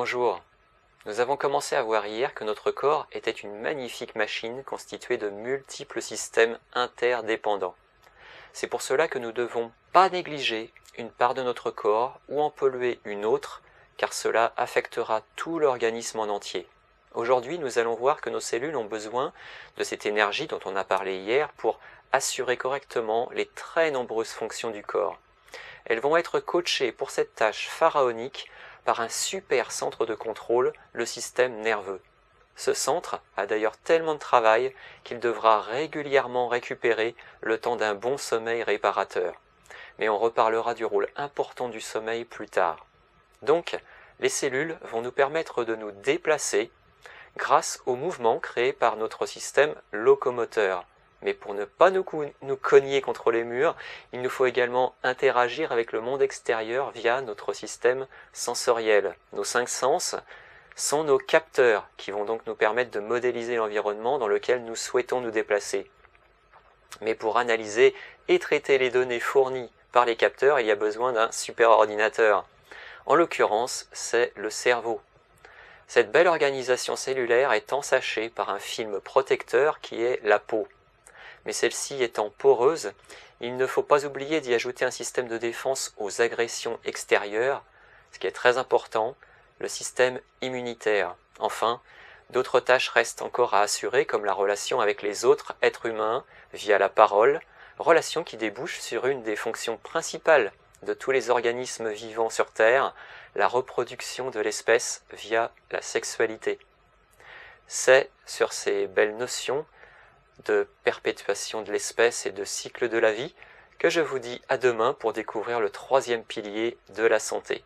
Bonjour. Nous avons commencé à voir hier que notre corps était une magnifique machine constituée de multiples systèmes interdépendants. C'est pour cela que nous ne devons pas négliger une part de notre corps ou en polluer une autre, car cela affectera tout l'organisme en entier. Aujourd'hui, nous allons voir que nos cellules ont besoin de cette énergie dont on a parlé hier pour assurer correctement les très nombreuses fonctions du corps. Elles vont être coachées pour cette tâche pharaonique par un super centre de contrôle, le système nerveux. Ce centre a d'ailleurs tellement de travail qu'il devra régulièrement récupérer le temps d'un bon sommeil réparateur. Mais on reparlera du rôle important du sommeil plus tard. Donc, les cellules vont nous permettre de nous déplacer grâce au mouvement créé par notre système locomoteur. Mais pour ne pas nous cogner contre les murs, il nous faut également interagir avec le monde extérieur via notre système sensoriel. Nos 5 sens sont nos capteurs qui vont donc nous permettre de modéliser l'environnement dans lequel nous souhaitons nous déplacer. Mais pour analyser et traiter les données fournies par les capteurs, il y a besoin d'un superordinateur. En l'occurrence, c'est le cerveau. Cette belle organisation cellulaire est ensachée par un film protecteur qui est la peau. Mais celle-ci étant poreuse, il ne faut pas oublier d'y ajouter un système de défense aux agressions extérieures, ce qui est très important, le système immunitaire. Enfin, d'autres tâches restent encore à assurer, comme la relation avec les autres êtres humains via la parole, relation qui débouche sur une des fonctions principales de tous les organismes vivants sur Terre, la reproduction de l'espèce via la sexualité. C'est sur ces belles notions de perpétuation de l'espèce et de cycle de la vie que je vous dis à demain pour découvrir le 3e pilier de la santé.